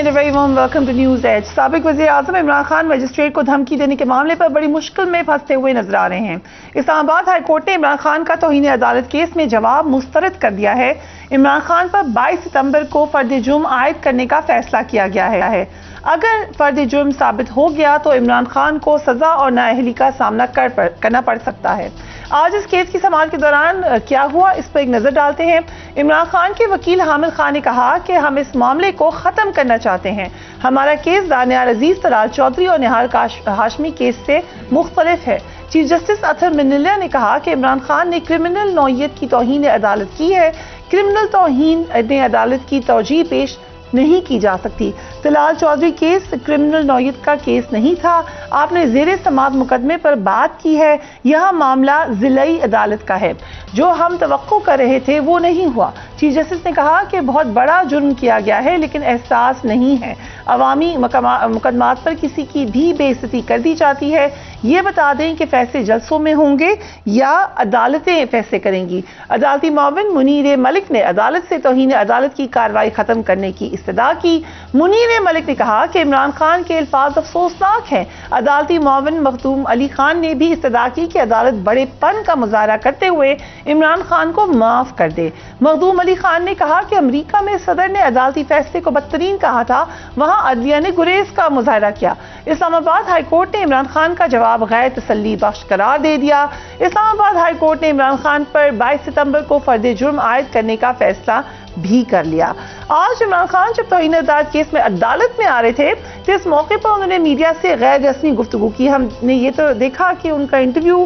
and a very warm welcome to News Edge. سابق وزیر اعظم Imran Khan magistrate کو دھمکی دینے کے معاملے پر بڑی مشکل میں پھنستے ہوئے نظر آ رہے ہیں. اسلام آباد ہائی کورٹ نے عمران خان کا توہین عدالت کیس میں جواب مسترد کر دیا ہے. عمران خان پر 22 ستمبر کو فرد جرم عائد کرنے کا فیصلہ کیا گیا ہے. اگر فرد جرم ثابت ہو گیا تو عمران خان کو سزا اور نااہلی کا سامنا کرنا پڑ سکتا ہے. آج اس کیس کی سماعت کے دوران کیا ہوا اس پر ایک نظر ڈالتے ہیں. عمران خان کے وکیل حامد خان نے کہا کہ ہم اس معاملے کو ختم کرنا چاہتے ہیں. ہمارا کیس دانیال عزیز، طلال چودھری اور نہال ہاشمی کیس سے مختلف ہے. چیف جسٹس اطہر منیلیہ نے کہا کہ عمران خان نے کرمنل نوعیت کی توہین عدالت کی ہے. کرمنل توہین عدالت کی توجیہ پیش نہیں کی جا سکتی. طلال چودھری کیس کرمنل نوعیت کا کیس نہیں تھا. آپ نے زیر سماعت مقدمے پر بات کی ہے. یہاں معاملہ ضلعی عدالت کا ہے. جو ہم توقع کر رہے تھے وہ نہیں ہوا. چیف جسٹس نے کہا کہ بہت بڑا جرم کیا گیا ہے لیکن احساس نہیں ہے. عوامی مقدمات پر کسی کی بھی بے عزتی کر دی جاتی ہے. یہ بتا دیں کہ فیصلے جلسوں میں ہوں گے یا عدالتیں فیصلے کریں گی. عدالتی معاون منیر ملک نے عدالت سے توہین عدالت کی کارروائی ختم کرنے کی استدعا کی. منیر ملک نے کہا کہ عمران خان کے الفاظ افسوسناک ہیں. عدالتی معاون مخدوم علی خان نے بھی استدعا کی کہ عدالت بڑے پن کا مظاہرہ کرتے ہوئے عمران خان کو معاف کر دے. مخدوم علی خان نے کہا کہ امریکہ میں صدر نے عدالتی فیصلے کو بدترین کہا تھا، وہاں عدلیہ نے گریز کا مظاہرہ کیا. اسلام آباد ہائی کورٹ نے عمران خان کا جواب غیر تسلی بخش قرار دے دیا. اسلام آباد ہائی کورٹ نے عمران خان پر 22 ستمبر کو فرد جرم عائد کرنے کا فیصلہ بھی کر لیا. آج عمران خان جب توہین عدالت کیس میں عدالت میں آ رہے تھے تو اس موقع پر انہوں نے میڈیا سے غیر رسمی گفتگو کی. ہم نے یہ تو دیکھا کہ ان کا انٹرویو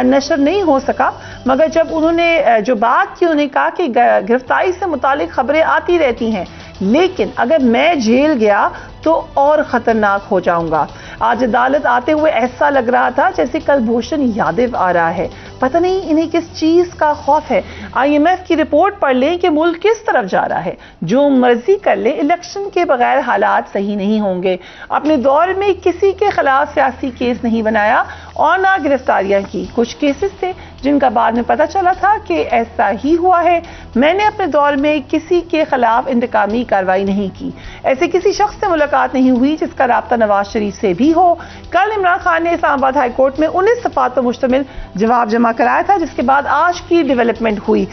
نشر نہیں ہو سکا، مگر جب انہوں نے جو بات کی، انہوں نے کہا کہ گرفتاری سے متعلق خبریں آتی رہتی ہیں لیکن اگر میں جیل گیا تو اور خطرناک ہو جاؤں گا. آج عدالت آتے ہوئے ایسا لگ رہا تھا جیسے کلبھوشن یادو آ رہا ہے. پتہ نہیں انہیں کس چیز کا خوف ہے. IMF کی رپورٹ پڑھ لیں کہ ملک کس طرف جا رہا ہے. جو مرضی کر لیں، الیکشن کے بغیر حالات صحیح نہیں ہوں گے. اپنے دور میں کسی کے خلاف سیاسی کیس نہیں بنایا اور نہ گرفتاریاں کی. کچھ کیسز تھے جن کا بعد میں پتہ چلا تھا کہ ایسا ہی ہوا ہے. میں نے اپنے دور میں کسی کے خلاف انتقامی کارروائی نہیں کی. ایسے کسی شخص سے ملاقات نہیں ہوئی جس کا رابطہ نواز شریف سے بھی ہو. کل عمران خان نے اسلام آباد ہائی کورٹ میں 19 صفحات پر مشتمل جواب جمع کرایا تھا، جس کے بعد آج کی ڈیولپمنٹ ہوئی.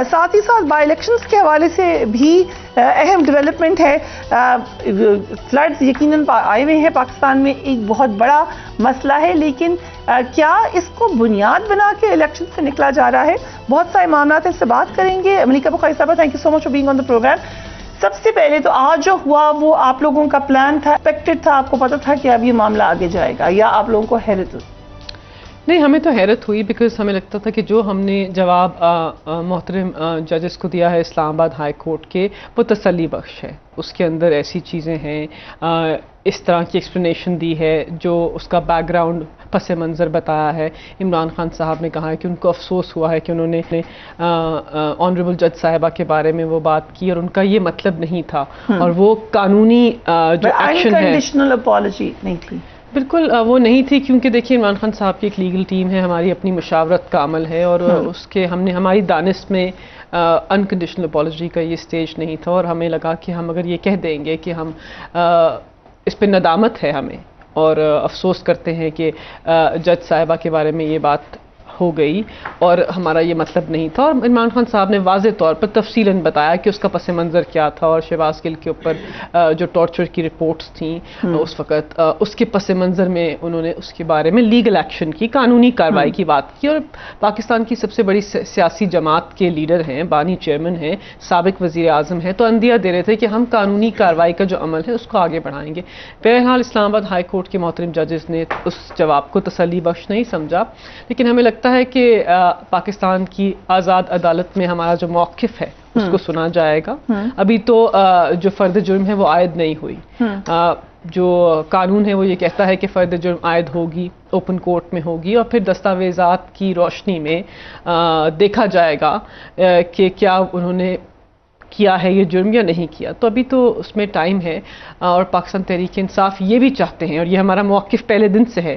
ساتھ ہی ساتھ بائی الیکشنز کے حوالے سے بھی اہم ڈیولپمنٹ ہے. فلڈز یقیناً آئے ہوئے ہیں پاکستان میں، ایک بہت بڑا مسئلہ ہے، لیکن کیا اس کو بنیاد بنا کے الیکشن سے نکلا جا رہا ہے؟ بہت سارے معاملات اس سے بات کریں گے. ملیکہ بخاری صاحبہ، thank you so much for being on the program. سب سے پہلے تو آج جو ہوا وہ آپ لوگوں کا پلان تھا، ایکسپیکٹڈ تھا، آپ کو پتا تھا کہ اب یہ معاملہ آگے جائے گا، یا آپ لوگوں کو حیرت ہوئی؟ نہیں، ہمیں تو حیرت ہوئی بیکاز ہمیں لگتا تھا کہ جو ہم نے جواب محترم ججز کو دیا ہے اسلام آباد ہائی کورٹ کے، وہ تسلی بخش ہے. اس کے اندر ایسی چیزیں ہیں، اس طرح کی ایکسپلینیشن دی ہے، جو اس کا بیک گراؤنڈ پس منظر بتایا ہے. عمران خان صاحب نے کہا ہے کہ ان کو افسوس ہوا ہے کہ انہوں نے آنریبل جج صاحبہ کے بارے میں وہ بات کی اور ان کا یہ مطلب نہیں تھا، اور وہ قانونی جو ایکشن ہے، انکنڈیشنل اپالوجی نہیں تھی. بالکل وہ نہیں تھی، کیونکہ دیکھیے عمران خان صاحب کی ایک لیگل ٹیم ہے، ہماری اپنی مشاورت کا عمل ہے، اور اس کے ہماری دانست میں انکنڈیشنل اپالوجی کا یہ سٹیج نہیں تھا. اور ہمیں لگا کہ ہم اگر یہ کہہ دیں گے کہ ہم اس پہ ندامت ہے ہمیں اور افسوس کرتے ہیں کہ جج صاحبہ کے بارے میں یہ بات ہو گئی اور ہمارا یہ مطلب نہیں تھا. اور عمران خان صاحب نے واضح طور پر تفصیلاً بتایا کہ اس کا پس منظر کیا تھا، اور شہباز گل کے اوپر جو ٹارچر کی رپورٹس تھیں اس وقت، اس کے پس منظر میں انہوں نے اس کے بارے میں لیگل ایکشن کی، قانونی کارروائی کی بات کی. اور پاکستان کی سب سے بڑی سیاسی جماعت کے لیڈر ہیں، بانی چیئرمین ہیں، سابق وزیر اعظم ہیں، تو اندیہ دے رہے تھے کہ ہم قانونی کارروائی کا جو عمل ہے اس کو آگے بڑھائیں گے. بہرحال اسلام آباد ہائی کورٹ کے محترم ججز نے اس جواب کو تسلی بخش نہیں سمجھا، لیکن ہمیں لگتا ہے کہ پاکستان کی آزاد عدالت میں ہمارا جو موقف ہے اس کو سنا جائے گا. ابھی تو جو فرد جرم ہے وہ عائد نہیں ہوئی. جو قانون ہے وہ یہ کہتا ہے کہ فرد جرم عائد ہوگی، اوپن کورٹ میں ہوگی، اور پھر دستاویزات کی روشنی میں دیکھا جائے گا کہ کیا انہوں نے کیا ہے یہ جرم یا نہیں کیا. تو ابھی تو اس میں ٹائم ہے، اور پاکستان تحریک انصاف یہ بھی چاہتے ہیں، اور یہ ہمارا موقف پہلے دن سے ہے،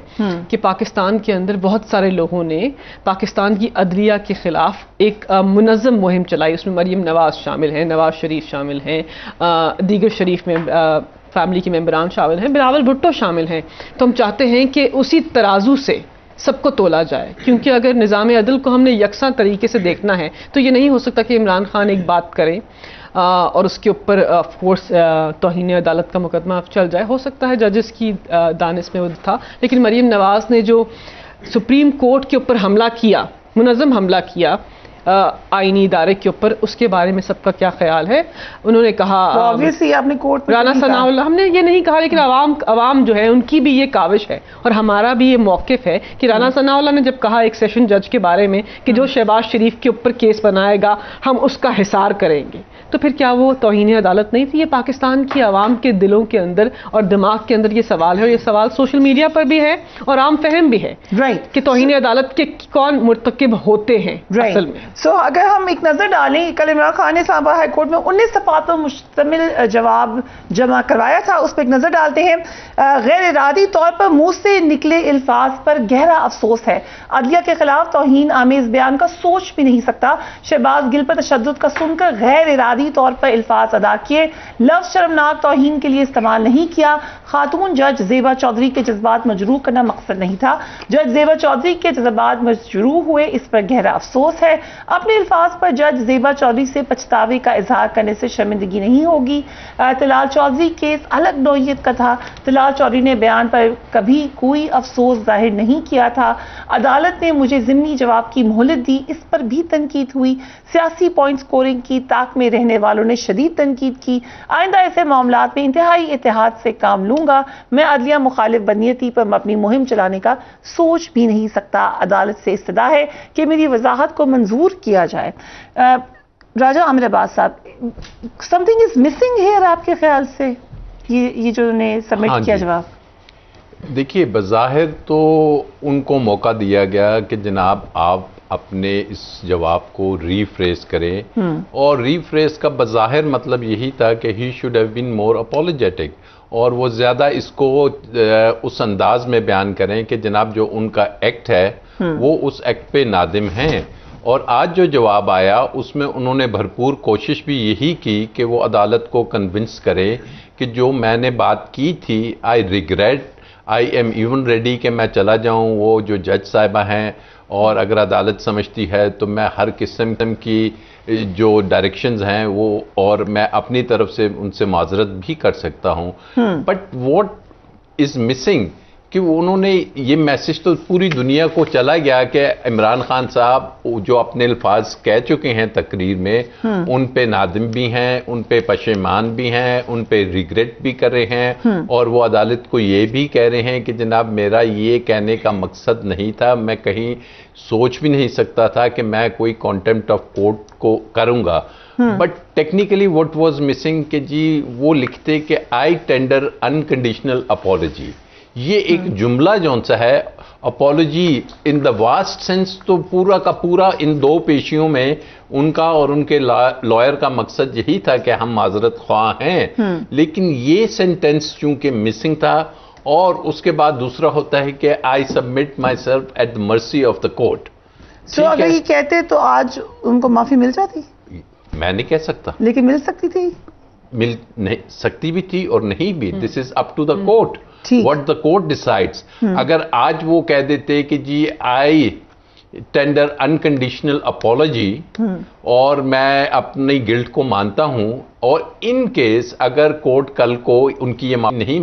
کہ پاکستان کے اندر بہت سارے لوگوں نے پاکستان کی عدلیہ کے خلاف ایک منظم مہم چلائی. اس میں مریم نواز شامل ہیں، نواز شریف شامل ہیں، دیگر شریف میں فیملی کے ممبران شامل ہیں, بلاول بھٹو شامل ہیں, تو ہم چاہتے ہیں کہ اسی ترازو سے سب کو تولا جائے, کیونکہ اگر نظام عدل کو ہم نے یکساں طریقے سے دیکھنا ہے تو یہ نہیں ہو سکتا کہ عمران خان ایک بات کریں اور اس کے اوپر آف کورس توہین عدالت کا مقدمہ چل جائے. ہو سکتا ہے ججز کی دانش میں وہ تھا, لیکن مریم نواز نے جو سپریم کورٹ کے اوپر حملہ کیا, منظم حملہ کیا آئینی ادارے کے اوپر, اس کے بارے میں سب کا کیا خیال ہے؟ انہوں نے کہا آپ نے کورٹ رانا ثناء اللہ, ہم نے یہ نہیں کہا, لیکن عوام جو ہے ان کی بھی یہ کاوش ہے اور ہمارا بھی یہ موقف ہے کہ رانا ثناء اللہ نے جب کہا ایک سیشن جج کے بارے میں کہ جو شہباز شریف کے اوپر کیس بنائے گا ہم اس کا حصار کریں گے, تو پھر کیا وہ توہین عدالت نہیں تھی؟ یہ پاکستان کی عوام کے دلوں کے اندر اور دماغ کے اندر یہ سوال ہے, اور یہ سوال سوشل میڈیا پر بھی ہے اور عام فہم بھی ہے کہ توہین عدالت کے کون مرتکب ہوتے ہیں اصل میں. سو اگر ہم ایک نظر ڈالیں, کل عمران خان نے اسلام آباد ہائی کورٹ میں 19 صفحات پر مشتمل جواب جمع کروایا تھا, اس پہ ایک نظر ڈالتے ہیں. غیر ارادی طور پر منہ سے نکلے الفاظ پر گہرا افسوس ہے, عدلیہ کے خلاف توہین آمیز بیان کا سوچ بھی نہیں سکتا. شہباز گل پر تشدد کا سن کر غیر ارادی طور پر الفاظ ادا کیے, لفظ شرمناک توہین کے لیے استعمال نہیں کیا. خاتون جج زیبا چودھری کے جذبات مجروح کرنا مقصد نہیں تھا, جج زیبا چودھری کے جذبات مجروح ہوئے, اس پر گہرا افسوس ہے. اپنے الفاظ پر جج زیبا چودھری سے پچھتاوے کا اظہار کرنے سے شرمندگی نہیں ہوگی. طلال چودھری کیس الگ نوعیت کا تھا, طلال چودھری نے بیان پر کبھی کوئی افسوس ظاہر نہیں کیا تھا. عدالت نے مجھے ضمنی جواب کی مہلت دی, اس پر بھی تنقید ہوئی. سیاسی پوائنٹ سکورنگ کی طاق میں رہنے والوں نے شدید تنقید کی. آئندہ ایسے معاملات میں انتہائی اتحاد سے کام لوں گا. میں عدلیہ مخالف بدنیتی پر اپنی مہم چلانے کا سوچ بھی نہیں سکتا. عدالت سے استدعا ہے کہ میری وضاحت کو منظور کیا جائے. راجہ عامر عباس صاحب, some thing is missing hair آپ کے خیال سے, یہ جو انہوں نے سبمٹ کیا جواب؟ دیکھیے, بظاہر تو ان کو موقع دیا گیا کہ جناب آپ اپنے اس جواب کو ری فریز کریں, اور ری فریز کا بظاہر مطلب یہی تھا کہ he should have been more apologetic, اور وہ زیادہ اس کو اس انداز میں بیان کریں کہ جناب جو ان کا ایکٹ ہے وہ اس ایکٹ پہ نادم ہیں. اور آج جو جواب آیا اس میں انہوں نے بھرپور کوشش بھی یہی کی کہ وہ عدالت کو کنونس کرے کہ جو میں نے بات کی تھی, I regret, I am even ready کہ میں چلا جاؤں. وہ جو جج صاحبہ ہیں, اور اگر عدالت سمجھتی ہے تو میں ہر قسم کی جو ڈائریکشنز ہیں وہ, اور میں اپنی طرف سے ان سے معذرت بھی کر سکتا ہوں. بٹ واٹ از مسنگ کہ انہوں نے یہ میسج تو پوری دنیا کو چلا گیا کہ عمران خان صاحب جو اپنے الفاظ کہہ چکے ہیں تقریر میں, ان پہ نادم بھی ہیں, ان پہ پشیمان بھی ہیں, ان پہ ریگریٹ بھی کر رہے ہیں, اور وہ عدالت کو یہ بھی کہہ رہے ہیں کہ جناب میرا یہ کہنے کا مقصد نہیں تھا, میں کہیں سوچ بھی نہیں سکتا تھا کہ میں کوئی کانٹیمپٹ آف کورٹ کو کروں گا. But technically what was missing کہ جی وہ لکھتے کہ آئی ٹینڈر انکنڈیشنل اپالوجی. یہ ایک جملہ جون سا ہے, apology in the vast sense, تو پورا کا پورا ان دو پیشیوں میں ان کا اور ان کے لائر کا مقصد یہی تھا کہ ہم معذرت خواہ ہیں. لیکن یہ سینٹینس چونکہ مسنگ تھا, اور اس کے بعد دوسرا ہوتا ہے کہ I submit myself at the mercy of the court. تو اگر یہ کہتے تو آج ان کو معافی مل جاتی؟ میں نہیں کہہ سکتا, لیکن مل سکتی تھی, مل نہیں سکتی بھی تھی اور نہیں بھی. This is up to the court, what the court decides. اگر آج وہ کہہ دیتے کہ جی آئی ٹینڈر انکنڈیشنل اپالوجی, اور میں اپنی گلٹ کو مانتا ہوں, اور ان کیس اگر کورٹ کل کو ان کی یہ نہیں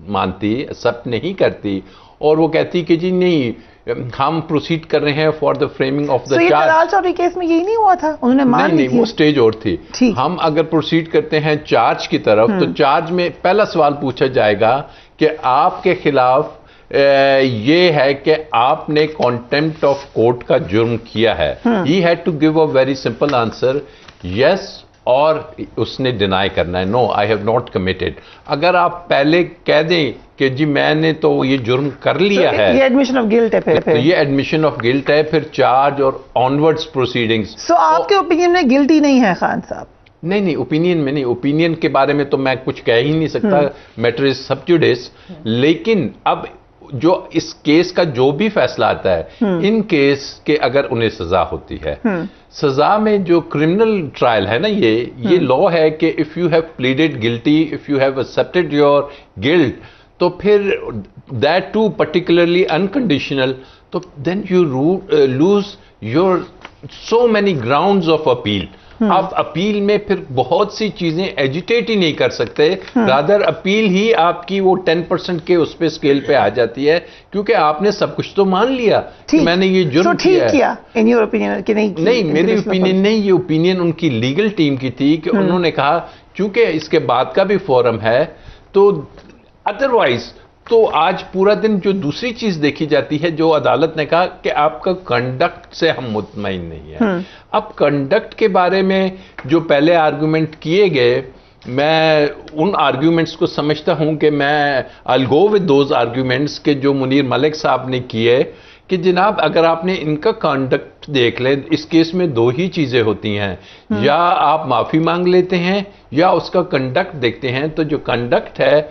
مانتی, ایکسپٹ نہیں کرتی, اور وہ کہتی کہ جی نہیں ہم پروسیڈ کر رہے ہیں for the framing of the charge. Talal Chaudhry کیس میں یہی نہیں ہوا تھا, انہوں نے مان لی نہیں, وہ سٹیج اور تھی. ہم اگر پروسیڈ کرتے ہیں چارج کی طرف, تو چارج میں پہلا سوال پوچھا جائے گا کہ آپ کے خلاف یہ ہے کہ آپ نے کانٹیمپٹ آف کورٹ کا جرم کیا ہے. He had to give a very simple answer, yes, اور اس نے ڈینائی کرنا ہے, no I have not committed. اگر آپ پہلے کہہ دیں کہ جی میں نے تو یہ جرم کر لیا ہے, یہ ایڈمیشن آف گلٹ ہے, پھر یہ ایڈمیشن آف گلٹ ہے, پھر چارج اور آنورڈز پروسیڈنگز. سو آپ کے اوپینین میں گلٹی نہیں ہے خان صاحب؟ نہیں, اوپینین میں نہیں, اوپینین کے بارے میں تو میں کچھ کہہ ہی نہیں سکتا, میٹر از سب جوڈس. لیکن اب جو اس کیس کا جو بھی فیصلہ آتا ہے ان کیس کے اگر انہیں سزا ہوتی ہے، سزا میں جو کرمنل ٹرائل ہے نا، یہ لا ہے کہ if you have pleaded guilty, if you have accepted your guilt, تو پھر دیٹ ٹو پرٹیکولرلی انکنڈیشنل، تو then you lose your so many grounds of appeal. آپ اپیل میں پھر بہت سی چیزیں ایجیٹیٹ ہی نہیں کر سکتے، رادر اپیل ہی آپ کی وہ 10% کے اس پہ اسکیل پہ آ جاتی ہے، کیونکہ آپ نے سب کچھ تو مان لیا کہ میں نے یہ جرم کیا ہے. ان یور اوپینین کہ نہیں، میری اوپینین نہیں، یہ اوپینین ان کی لیگل ٹیم کی تھی کہ انہوں نے کہا چونکہ اس کے بعد کا بھی فورم ہے، تو ادروائز تو آج پورا دن جو دوسری چیز دیکھی جاتی ہے، جو عدالت نے کہا کہ آپ کا کنڈکٹ سے ہم مطمئن نہیں ہیں. اب کنڈکٹ کے بارے میں جو پہلے آرگومنٹ کیے گئے، میں ان آرگومنٹس کو سمجھتا ہوں کہ میں I'll go with those arguments کہ جو منیر ملک صاحب نے کیے کہ جناب اگر آپ نے ان کا کنڈکٹ دیکھ لیں، اس کیس میں دو ہی چیزیں ہوتی ہیں، یا آپ معافی مانگ لیتے ہیں یا اس کا کنڈکٹ دیکھتے ہیں. تو جو کنڈکٹ ہے،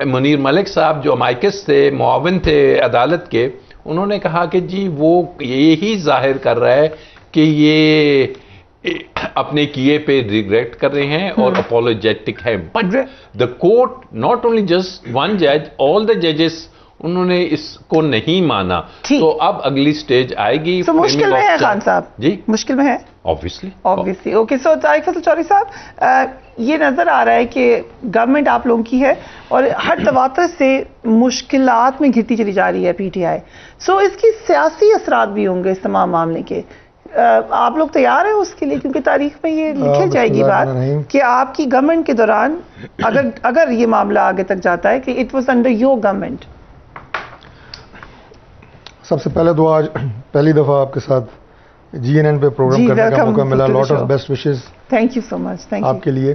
منیر ملک صاحب جو امائکس تھے، معاون تھے عدالت کے، انہوں نے کہا کہ جی وہ یہی ظاہر کر رہا ہے کہ یہ اپنے کیے پہ ریگریٹ کر رہے ہیں اور اپولوجیٹک ہے. But the court not only just one جج، آل دا ججز انہوں نے اس کو نہیں مانا. تو اب اگلی سٹیج آئے گی. مشکل میں ہے خان صاحب، جی مشکل میں ہے obviously. اوکے. سو طارق فیصل چودھری صاحب، یہ نظر آ رہا ہے کہ گورنمنٹ آپ لوگوں کی ہے اور ہر تواتر سے مشکلات میں گھرتی چلی جا رہی ہے پی ٹی آئی. سو اس کی سیاسی اثرات بھی ہوں گے اس تمام معاملے کے. آپ لوگ تیار ہیں اس کے لیے؟ کیونکہ تاریخ میں یہ لکھی جائے گی بات کہ آپ کی گورنمنٹ کے دوران اگر یہ معاملہ آگے تک جاتا ہے کہ it was under your government. سب سے پہلے تو آج پہلی دفعہ آپ کے ساتھ جی این این پہ پروگرام کرنے کا موقع ملا. Lot of best wishes. Thank you so much. آپ کے لیے.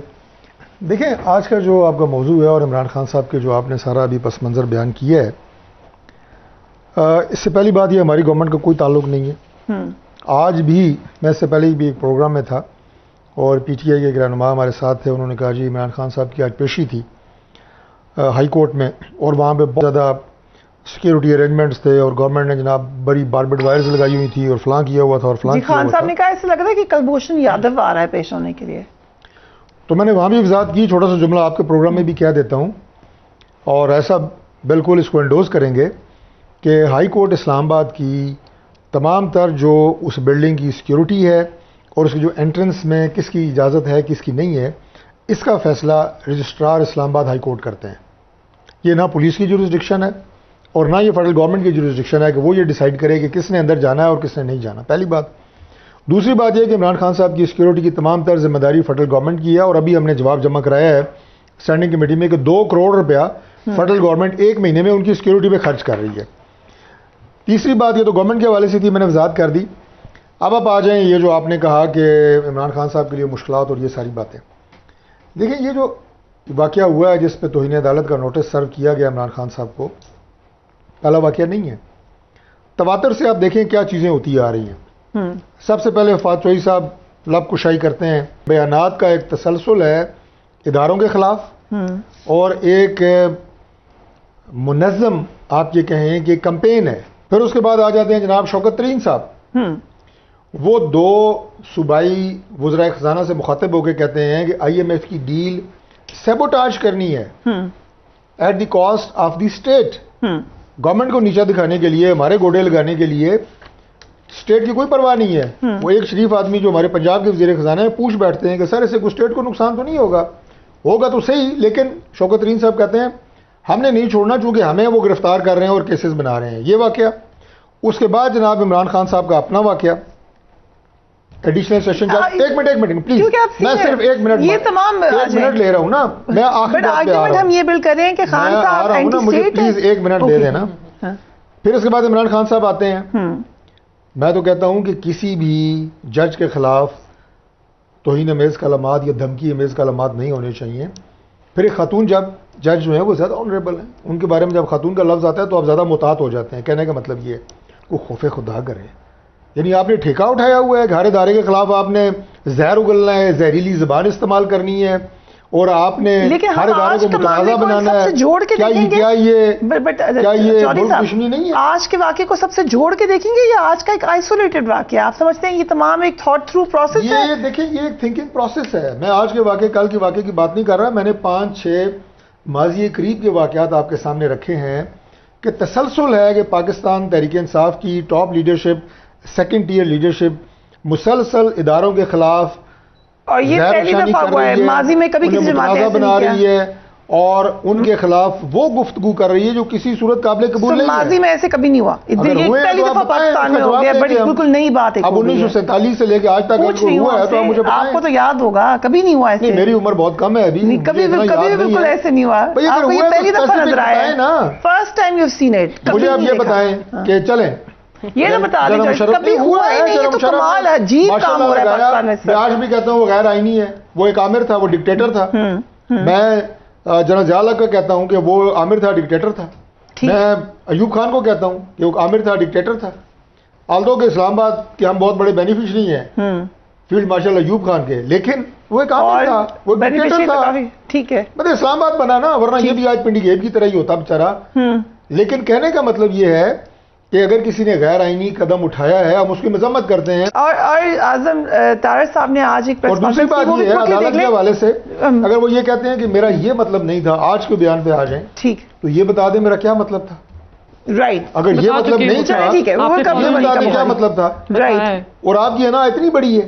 دیکھیں آج کا جو آپ کا موضوع ہے اور عمران خان صاحب کے جو آپ نے سارا ابھی پس منظر بیان کیا ہے، اس سے پہلی بات یہ ہماری گورنمنٹ کا کوئی تعلق نہیں ہے. آج بھی میں اس سے پہلے بھی ایک پروگرام میں تھا اور پی ٹی آئی کے ایک رہنما ہمارے ساتھ تھے، انہوں نے کہا جی عمران خان صاحب کی آج پیشی تھی ہائی کورٹ میں اور وہاں پہ بہت زیادہ سیکیورٹی ارینجمنٹس تھے اور گورنمنٹ نے جناب بڑی باربڈ وائرز لگائی ہوئی تھی اور فلاں کیا ہوا تھا اور فلاں. خان صاحب نے کہا ایسا لگ رہا ہے کہ کلبھوشن یادو آ رہا ہے پیش ہونے کے لیے. تو میں نے وہاں بھی وضاحت کی، چھوٹا سا جملہ آپ کے پروگرام میں بھی کہہ دیتا ہوں اور ایسا بالکل اس کو انڈوز کریں گے کہ ہائی کورٹ اسلام آباد کی تمام تر جو اس بلڈنگ کی سیکیورٹی ہے اور اس کی جو انٹرنس میں کس کی اجازت ہے کس کی نہیں ہے، اس کا فیصلہ رجسٹرار اسلام آباد ہائی کورٹ کرتے ہیں. یہ نہ پولیس کی جورسڈکشن ہے اور نہ یہ فیڈرل گورنمنٹ کی جورسڈکشن ہے کہ وہ یہ ڈیسائیڈ کرے کہ کس نے اندر جانا ہے اور کس نے نہیں جانا. پہلی بات. دوسری بات یہ کہ عمران خان صاحب کی سیکیورٹی کی تمام تر ذمہ داری فیڈرل گورنمنٹ کی ہے اور ابھی ہم نے جواب جمع کرایا ہے اسٹینڈنگ کمیٹی میں کہ 2 کروڑ روپیہ فیڈرل گورنمنٹ ایک مہینے میں ان کی سیکیورٹی پہ خرچ کر رہی ہے. تیسری بات یہ تو گورنمنٹ کے حوالے سے تھی، میں نے وضاحت کر دی. اب آپ آ جائیں یہ جو آپ نے کہا کہ عمران خان صاحب کے لیے مشکلات اور یہ ساری باتیں. دیکھیں یہ جو واقعہ ہوا ہے جس پہ توہین عدالت کا نوٹس سرو کیا گیا عمران خان صاحب کو، پہلا واقعہ نہیں ہے. تواتر سے آپ دیکھیں کیا چیزیں ہوتی آ رہی ہیں. سب سے پہلے وفات چوہدری صاحب لب کشائی کرتے ہیں، بیانات کا ایک تسلسل ہے اداروں کے خلاف اور ایک منظم آپ یہ کہیں کہ کمپین ہے. پھر اس کے بعد آ جاتے ہیں جناب شوکت ترین صاحب، وہ 2 صوبائی وزرائے خزانہ سے مخاطب ہو کے کہتے ہیں کہ آئی ایم ایف کی ڈیل سیبوٹاج کرنی ہے at the cost of the state. Government کو نیچا دکھانے کے لیے، ہمارے گوڈے لگانے کے لیے اسٹیٹ کی کوئی پرواہ نہیں ہے. وہ ایک شریف آدمی جو ہمارے پنجاب کے وزیر خزانہ ہیں پوچھ بیٹھتے ہیں کہ سر اس سے کوئی اسٹیٹ کو نقصان تو نہیں ہوگا تو صحیح، لیکن شوکت ترین صاحب کہتے ہیں ہم نے نہیں چھوڑنا چونکہ ہمیں وہ گرفتار کر رہے ہیں اور کیسز بنا رہے ہیں. یہ واقعہ. اس کے بعد جناب عمران خان صاحب کا اپنا واقعہ ایڈیشنل سیشن جج. ایک منٹ پلیز، میں صرف 1 منٹ یہ تمام 1 منٹ لے رہا ہوں نا، میں آخری بات پہ آ رہا ہوں. ہم یہ بل کر رہے ہیں کہ خان صاحب اینٹی مجھے پلیز 1 منٹ دے دینا. پھر اس کے بعد عمران خان صاحب آتے ہیں. میں تو کہتا ہوں کہ کسی بھی جج کے خلاف توہین امیز کلمات یا دھمکی امیز کلمات نہیں ہونے چاہیے. پھر ایک خاتون جج جو ہیں وہ زیادہ آنریبل ہیں، ان کے بارے میں جب خاتون کا لفظ آتا ہے تو آپ زیادہ محتاط ہو جاتے ہیں. کہنے کا مطلب یہ ہے وہ خوف خدا کرے، یعنی آپ نے ٹھیکہ اٹھایا ہوا ہے کہ ہر ادارے کے خلاف آپ نے زہر اگلنا ہے، زہریلی زبان استعمال کرنی ہے اور آپ نے ہر ادارے کو متنازع بنانا ہے. جوڑ کے دیکھیں گے کیا یہ ملک دشمنی نہیں ہے؟ آج کے واقعے کو سب سے جوڑ کے دیکھیں گے یا آج کا ایک آئسولیٹڈ واقعہ؟ آپ سمجھتے ہیں یہ تمام ایک تھاٹ تھرو پروسیس ہے؟ یہ دیکھیں یہ ایک تھنکنگ پروسیس ہے. میں آج کے واقعے کل کے واقعے کی بات نہیں کر رہا. میں نے 5-6 ماضی قریب کے واقعات آپ کے سامنے رکھے ہیں کہ تسلسل ہے کہ پاکستان تحریک انصاف کی top leadership, second tier leadership مسلسل اداروں کے خلاف اور یہ پہلی دفعہ ہوا ہے، ماضی میں کبھی کسی جماعت ایسے بنا نہیں رہی ہے اور ان کے خلاف وہ گفتگو کر رہی ہے جو کسی صورت قابل قبول نہیں ہے. ماضی میں ایسے کبھی نہیں ہوا، یہ پہلی دفعہ پاکستان میں ہو گیا. بڑی بالکل نئی بات ہے. اب 1947 سے لے کے آج تک ہوا ہے تو آپ مجھے آپ کو تو یاد ہوگا کبھی نہیں ہوا ایسے. میری عمر بہت کم ہے ابھی، کبھی بالکل ایسے نہیں ہوا. آپ کو یہ پہلی دفعہ نظر آیا ہے نا، first time you seen it. مجھے آپ یہ بتائیں کہ چلیں یہ نہ بتا دیں کبھی ہوا ہی نہیں. یہ تو کمال ہے، عجیب کام ہو رہا ہے پاکستان میں. میں آج بھی کہتا ہوں وہ غیر آئینی ہے. وہ ایک عامر تھا، وہ ڈکٹیٹر تھا. میں جنرل ضیاء الحق کا کہتا ہوں کہ وہ عامر تھا، ڈکٹیٹر تھا. میں ایوب خان کو کہتا ہوں کہ وہ عامر تھا، ڈکٹیٹر تھا. آلدو کہ اسلام آباد کے ہم بہت بڑے بینیفیشری ہیں فیلڈ مارشل ایوب خان کے، لیکن وہ ایک عامر تھا، وہ ڈکٹیٹر تھا. ٹھیک ہے، مطلب اسلام آباد بنا نا، ورنہ یہ بھی آج پنڈی گیب کی طرح ہی ہوتا بیچارہ. لیکن کہنے کا مطلب یہ ہے کہ اگر کسی نے غیر آئینی قدم اٹھایا ہے ہم اس کی مذمت کرتے ہیں. اور اعظم طاہر صاحب نے آج ایک اور دوسری بات یہ ہے عدالت کے حوالے سے، اگر وہ یہ کہتے ہیں کہ میرا یہ مطلب نہیں تھا، آج کے بیان پہ آ جائیں ٹھیک تو یہ بتا دیں میرا کیا مطلب تھا. رائٹ، اگر یہ مطلب نہیں تھا ٹھیک ہے، یہ بتا دیں کیا مطلب تھا. رائٹ. اور آپ کی نا اتنی بڑی ہے،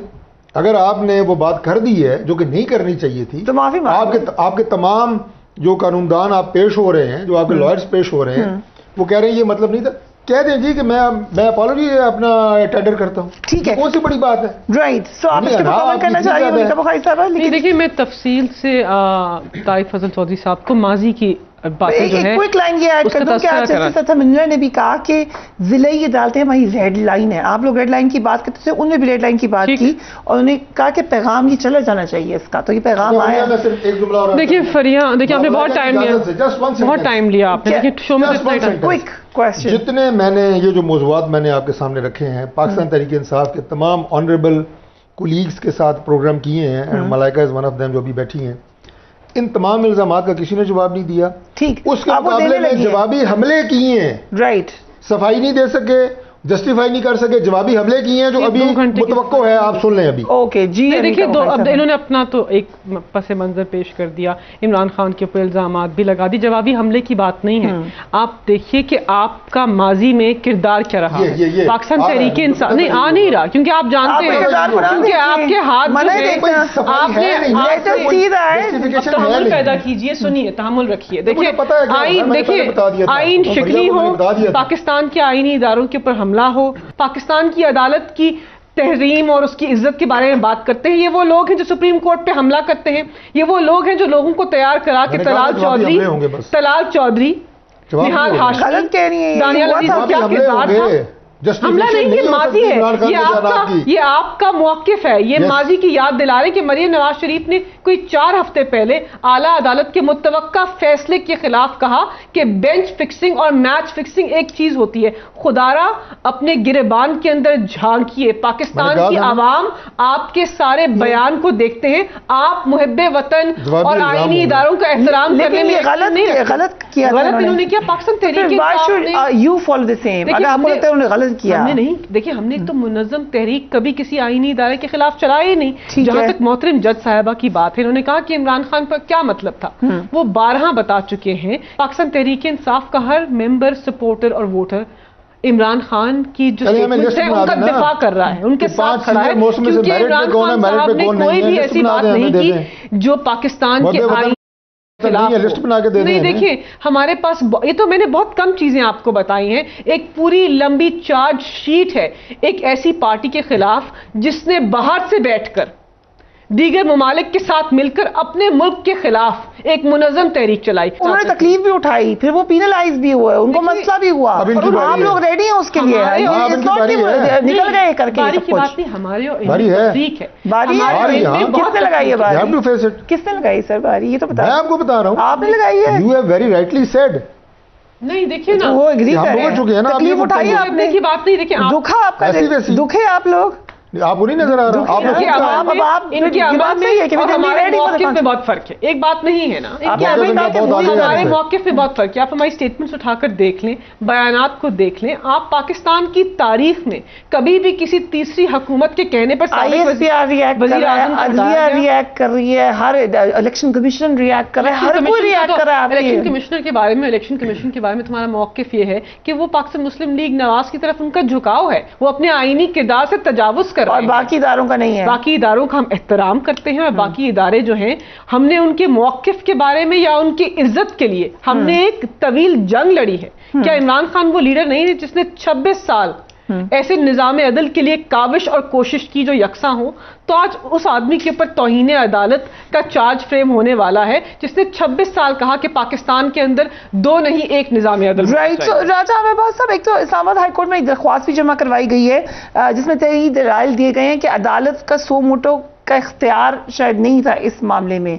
اگر آپ نے وہ بات کر دی ہے جو کہ نہیں کرنی چاہیے تھی تو معافی آپ کے تمام جو قانون آپ پیش ہو رہے ہیں، جو آپ کے لائرز پیش ہو رہے ہیں، وہ کہہ رہے ہیں یہ مطلب نہیں تھا. کہہ دیں جی کہ میں اپالوجی اپنا ٹینڈر کرتا ہوں. ٹھیک ہے، کون سی بڑی بات ہے. رائٹ. سو آپ اس کے مکمل کرنا چاہیے ملکہ بخاری صاحبہ. نہیں دیکھیے میں تفصیل سے طارق فضل چودھری صاحب کو ماضی کی باتیں جو ہے کوئک لائن یہ ایڈ کر دوں کہ آج جسٹس عطا منلر نے بھی کہا کہ ضلعی عدالتیں ہماری ریڈ لائن ہے. آپ لوگ ریڈ لائن کی بات کرتے تھے، انہوں نے بھی ریڈ لائن کی بات کی اور انہوں نے کہا کہ پیغام یہ چلا جانا چاہیے اس کا. تو یہ پیغام آیا. دیکھیے فریاں، دیکھیے آپ نے بہت ٹائم لیا آپ نے. شو میں کوئک کوسچن. جتنے میں نے یہ جو موضوعات میں نے آپ کے سامنے رکھے ہیں، پاکستان تحریک انصاف کے تمام آنریبل کولیگز کے ساتھ پروگرام کیے ہیں، ملائکہ از ون آف دیم جو ابھی بیٹھی ہیں، ان تمام الزامات کا کسی نے جواب نہیں دیا. ٹھیک، اس کے مقابلے میں جوابی حملے کیے ہیں. رائٹ. صفائی نہیں دے سکے، جسٹیفائی نہیں کر سکے، جوابی حملے کیے ہیں جو ابھی متوقع ہے. آپ سن لیں ابھی. اوکے جی. دیکھیے اب انہوں نے اپنا تو ایک پس منظر پیش کر دیا، عمران خان کے اوپر الزامات بھی لگا دی. جوابی حملے کی بات نہیں ہے. آپ دیکھیے کہ آپ کا ماضی میں کردار کیا رہا ہے. پاکستان تحریک انصاف نہیں آ نہیں رہا، کیونکہ آپ جانتے ہیں، کیونکہ آپ کے ہاتھ آپ نے تحمل پیدا کیجیے. سنیے، تحمل رکھیے. دیکھیے آئین شکنی ہو، پاکستان کے آئینی اداروں کے اوپر حملہ ہو، پاکستان کی عدالت کی تحریم اور اس کی عزت کے بارے میں بات کرتے ہیں. یہ وہ لوگ ہیں جو سپریم کورٹ پہ حملہ کرتے ہیں. یہ وہ لوگ ہیں جو لوگوں کو تیار کرا کے طلال چودھری، نہال ہاشمی، دانیال عزیز کیا کردار تھا. حملہ نہیں، یہ ماضی ہے. یہ آپ کا موقف ہے. یہ ماضی کی یاد دلا رہے کہ مریم نواز شریف نے کوئی 4 ہفتے پہلے اعلیٰ عدالت کے متوقع فیصلے کے خلاف کہا کہ بینچ فکسنگ اور میچ فکسنگ ایک چیز ہوتی ہے. خدارا اپنے گریبان کے اندر جھانکیے. پاکستان کی عوام آپ کے سارے بیان کو دیکھتے ہیں. آپ محب وطن اور آئینی اداروں کا احترام کرنے میں غلط کیا. انہوں نے کیا پاکستان تحریک ہم نے نہیں. دیکھیے ہم نے ایک تو منظم تحریک کبھی کسی آئینی ادارے کے خلاف چلایا ہی نہیں. جہاں تک محترم جج صاحبہ کی بات ہے، انہوں نے کہا کہ عمران خان پر کیا مطلب تھا، وہ 12 بتا چکے ہیں. پاکستان تحریک انصاف کا ہر ممبر، سپورٹر اور ووٹر عمران خان کی جو سٹیٹمنٹ ہے ان کا دفاع کر رہا ہے، ان کے ساتھ کھڑا ہے. کیونکہ عمران خان صاحب نے کوئی بھی ایسی بات نہیں کی جو پاکستان کے آئین نہیں. دیکھیں ہمارے پاس یہ تو میں نے بہت کم چیزیں آپ کو بتائی ہیں. ایک پوری لمبی چارج شیٹ ہے ایک ایسی پارٹی کے خلاف جس نے باہر سے بیٹھ کر دیگر ممالک کے ساتھ مل کر اپنے ملک کے خلاف ایک منظم تحریک چلائی. انہوں نے تکلیف بھی اٹھائی، پھر وہ پینلائز بھی ہوئے، ان کو مسئلہ بھی ہوا. آپ لوگ ریڈی ہیں اس کے لیے، نکل گئے کر کے. باری کی بات نہیں، ہمارے تحریک ہے. باری کس نے لگائی ہے؟ باری کس نے لگائی سر؟ باری یہ تو بتا، میں آپ کو بتا رہا ہوں. آپ نے لگائی ہے. You have very rightly said. نہیں دیکھیے وہ اگری کر رہے ہیں. تکلیف اٹھائی آپ نے کی بات نہیں. دیکھیں دکھا آپ کا، دکھے آپ لوگ. آپ کو نہیں نظر آ رہا؟ ان کے عوام میں اور ہمارے موقف میں بہت فرق ہے. ایک بات نہیں ہے نا, ہمارے موقف میں بہت فرق ہے. آپ ہماری اسٹیٹمنٹس اٹھا کر دیکھ لیں, بیانات کو دیکھ لیں. آپ پاکستان کی تاریخ میں کبھی بھی کسی تیسری حکومت کے کہنے پر وزیر اعظم ریئیکٹ کر رہی ہے, ہر الیکشن کمیشن ریئیکٹ کر رہا ہے, ہر کوئی ریئیکٹ کر رہا ہے. الیکشن کمشنر کے بارے میں, الیکشن کمیشن کے بارے میں تمہارا موقف یہ ہے کہ وہ پاکستان مسلم لیگ نواز کی طرف ان کا جھکاؤ ہے, وہ اپنے آئینی کردار سے تجاوز کر رہے ہیں, اور باقی اداروں کا نہیں ہے. باقی اداروں کا ہم احترام کرتے ہیں, اور باقی ادارے جو ہیں ہم نے ان کے موقف کے بارے میں یا ان کی عزت کے لیے ہم نے ایک طویل جنگ لڑی ہے. کیا عمران خان وہ لیڈر نہیں ہے جس نے 26 سال ایسے نظام عدل کے لیے کاوش اور کوشش کی جو یکساں ہو؟ تو آج اس آدمی کے اوپر توہین عدالت کا چارج فریم ہونے والا ہے جس نے 26 سال کہا کہ پاکستان کے اندر 2 نہیں 1 نظام عدل. راجہ عامر باز صاحب, ایک تو اسلام آباد ہائی کورٹ میں ایک درخواست بھی جمع کروائی گئی ہے جس میں تحریر دلائل دیے گئے ہیں کہ عدالت کا سو موٹو کا اختیار شاید نہیں تھا اس معاملے میں.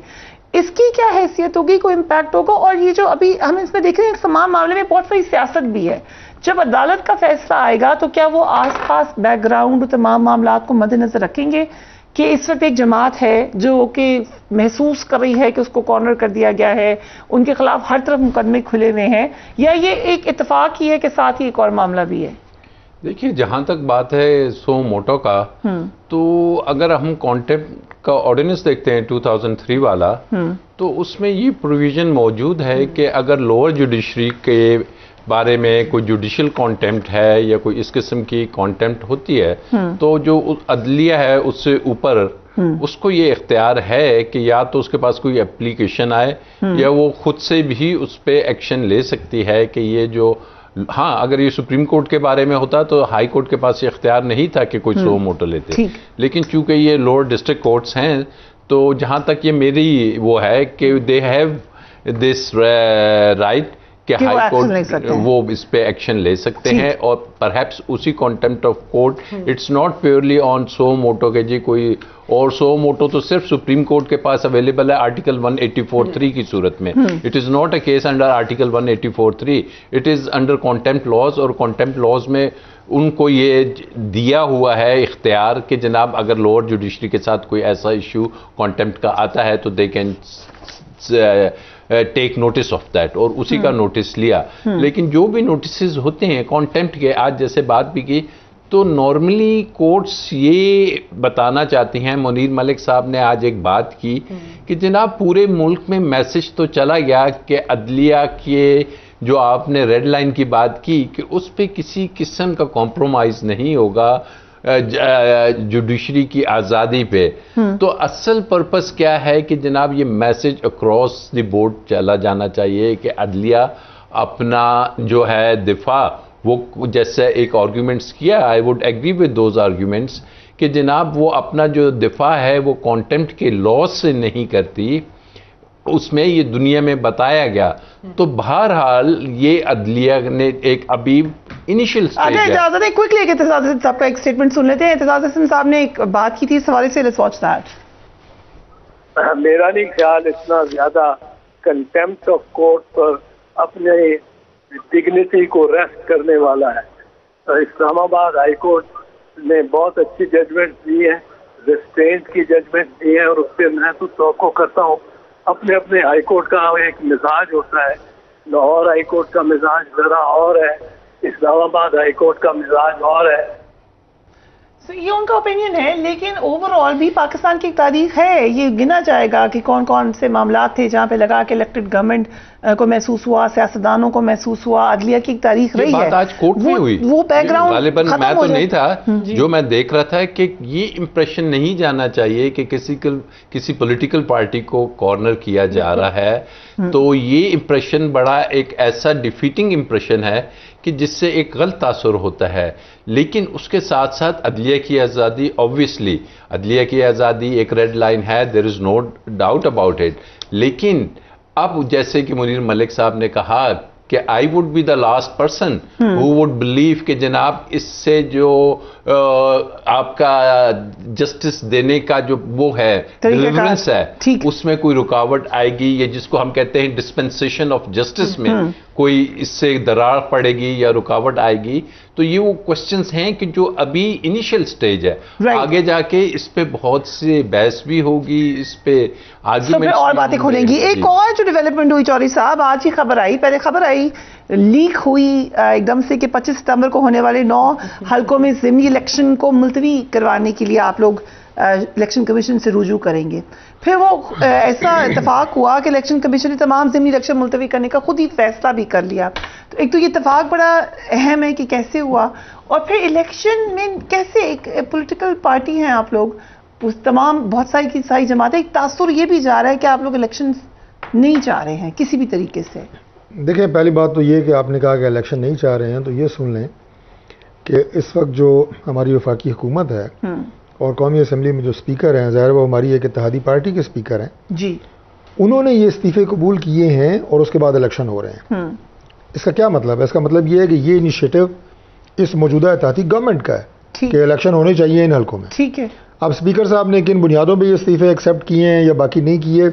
اس کی کیا حیثیت ہوگی, کوئی امپیکٹ ہوگا؟ اور یہ جو ابھی ہم اس میں دیکھ رہے ہیں تمام معاملے میں بہت بڑی سیاست بھی ہے. جب عدالت کا فیصلہ آئے گا تو کیا وہ آس پاس بیک گراؤنڈ تمام معاملات کو مد نظر رکھیں گے کہ اس وقت ایک جماعت ہے جو کہ محسوس کر رہی ہے کہ اس کو کارنر کر دیا گیا ہے, ان کے خلاف ہر طرف مقدمے کھلے ہوئے ہیں, یا یہ ایک اتفاق ہی ہے کہ ساتھ ہی ایک اور معاملہ بھی ہے؟ دیکھیے, جہاں تک بات ہے سو موٹو کا, تو اگر ہم کانٹیمپٹ کا آرڈیننس دیکھتے ہیں 2003 والا, تو اس میں یہ پروویژن موجود ہے کہ اگر لوور جوڈیشری کے بارے میں کوئی جوڈیشل کانٹیمپٹ ہے یا کوئی اس قسم کی کانٹیمپٹ ہوتی ہے, تو جو عدلیہ ہے اس سے اوپر اس کو یہ اختیار ہے کہ یا تو اس کے پاس کوئی اپلیکیشن آئے یا وہ خود سے بھی اس پہ ایکشن لے سکتی ہے کہ یہ جو, ہاں اگر یہ سپریم کورٹ کے بارے میں ہوتا تو ہائی کورٹ کے پاس یہ اختیار نہیں تھا کہ کوئی سو موٹو لیتے, لیکن چونکہ یہ لوور ڈسٹرکٹ کورٹس ہیں, تو جہاں تک یہ میری وہ ہے کہ دے ہیو دس رائٹ کہ ہائی کورٹ وہ اس پہ ایکشن لے سکتے ہیں. اور پرہیپس اسی contempt of court, it's not purely on suo motu کہ جی کوئی, اور سو موٹو تو صرف سپریم کورٹ کے پاس اویلیبل ہے آرٹیکل 184(3) کی صورت میں. It is not a case under article 184(3), it is under contempt laws, اور کانٹیمپٹ لاز میں ان کو یہ دیا ہوا ہے اختیار کہ جناب اگر لوور جوڈیشری کے ساتھ کوئی ایسا ایشو کانٹیمپٹ کا آتا ہے تو they can take notice of that, اور اسی کا نوٹس لیا. لیکن جو بھی نوٹسز ہوتے ہیں کانٹیمپٹ کے, آج جیسے بات بھی کی, تو نارملی کورٹس یہ بتانا چاہتی ہیں, منیر ملک صاحب نے آج ایک بات کی کہ جناب پورے ملک میں میسج تو چلا گیا کہ عدلیہ کے جو آپ نے ریڈ لائن کی بات کی کہ اس پہ کسی قسم کا کمپرومائز نہیں ہوگا جوڈیشری کی آزادی پہ. تو اصل پرپس کیا ہے کہ جناب یہ میسج اکراس دی بورڈ چلا جانا چاہیے کہ عدلیہ اپنا جو ہے دفاع, وہ جیسے ایک آرگیومنٹس کیا, I would agree with those arguments, کہ جناب وہ اپنا جو دفاع ہے وہ کانٹیمپٹ کے لاز سے نہیں کرتی, اس میں یہ دنیا میں بتایا گیا. تو بہرحال یہ عدلیہ نے ایک ابھی انیشل سٹیج ہے. اجازت ہے کوئکلی ایک اعتزاز حسن صاحب کا ایک سٹیٹمنٹ سن لیتے ہیں. اعتزاز حسن صاحب نے ایک بات کی تھی اس حوالے سے, لیٹس واچ دیٹ. میرا نہیں خیال اتنا زیادہ کنٹیمپٹ آف کورٹ پر اپنے ڈگنیٹی کو ریسٹ کرنے والا ہے. اسلام آباد ہائی کورٹ نے بہت اچھی ججمنٹ دی ہے, ریسٹرینٹ کی ججمنٹ دی ہے, اور اس پہ میں تو توقع کرتا ہوں. اپنے اپنے ہائی کورٹ کا ایک مزاج ہوتا ہے, لاہور ہائی کورٹ کا مزاج ذرا اور ہے, اسلام آباد ہائی کورٹ کا مزاج اور ہے. یہ ان کا اوپینین ہے, لیکن اوور آل بھی پاکستان کی تاریخ ہے, یہ گنا جائے گا کہ کون کون سے معاملات تھے جہاں پہ لگا کہ الیکٹڈ گورنمنٹ کو محسوس ہوا, سیاستدانوں کو محسوس ہوا, عدلیہ کی تاریخ رہی ہے. بات آج کورٹ میں ہوئی, وہ بیک گراؤنڈ غالباً میں تو نہیں تھا, جو میں دیکھ رہا تھا کہ یہ امپریشن نہیں جانا چاہیے کہ کسی پولیٹیکل پارٹی کو کارنر کیا جا رہا ہے. تو یہ امپریشن بڑا ایک ایسا ڈیفیٹنگ امپریشن ہے کہ جس سے ایک غلط تاثر ہوتا ہے. لیکن اس کے ساتھ ساتھ عدلیہ کی آزادی, آبویسلی عدلیہ کی آزادی ایک ریڈ لائن ہے, دیر از نو ڈاؤٹ اباؤٹ اٹ. لیکن اب جیسے کہ منیر ملک صاحب نے کہا کہ I would be the last person who would believe کہ جناب اس سے جو آپ کا جسٹس دینے کا جو وہ ہے ڈیلیورنس ہے اس میں کوئی رکاوٹ آئے گی, یا جس کو ہم کہتے ہیں ڈسپنسیشن آف جسٹس میں کوئی اس سے دراڑ پڑے گی یا رکاوٹ آئے گی. تو یہ وہ کوشچنز ہیں کہ جو ابھی انیشیل سٹیج ہے. آگے جا کے اس پہ بہت سے بحث بھی ہوگی, اس پہ آرگیومنٹس اور باتیں کھلیں گی. ایک اور جو ڈیولپمنٹ ہوئی چوہدری صاحب, آج ہی خبر آئی, پہلے خبر آئی لیک ہوئی ایک دم سے کہ 25 ستمبر کو ہونے والے 9 حلقوں میں ضمنی الیکشن کو ملتوی کروانے کے لیے آپ لوگ الیکشن کمیشن سے رجوع کریں گے. پھر وہ ایسا اتفاق ہوا کہ الیکشن کمیشن نے تمام ضمنی الیکشن ملتوی کرنے کا خود ہی فیصلہ بھی کر لیا. تو ایک تو یہ اتفاق بڑا اہم ہے کہ کیسے ہوا, اور پھر الیکشن میں کیسے ایک پولیٹیکل پارٹی ہیں آپ لوگ, تمام بہت ساری کی ساری جماعتیں, ایک تاثر یہ بھی جا رہا ہے کہ آپ لوگ الیکشن نہیں چاہ رہے ہیں کسی بھی طریقے سے. دیکھیں, پہلی بات تو یہ کہ آپ نے کہا کہ الیکشن نہیں چاہ رہے ہیں, تو یہ سن لیں کہ اس وقت جو ہماری وفاقی حکومت ہے اور قومی اسمبلی میں جو اسپیکر ہیں, ظاہر وہ ہماری ایک اتحادی پارٹی کے اسپیکر ہیں جی, انہوں نے یہ استعفے قبول کیے ہیں اور اس کے بعد الیکشن ہو رہے ہیں. اس کا کیا مطلب ہے؟ اس کا مطلب یہ ہے کہ یہ انیشیٹو اس موجودہ اتحادی گورنمنٹ کا ہے کہ الیکشن ہونے چاہیے ان حلقوں میں. ٹھیک ہے. اب اسپیکر صاحب نے کن بنیادوں پہ یہ استعفے ایکسیپٹ کیے ہیں یا باقی نہیں کیے,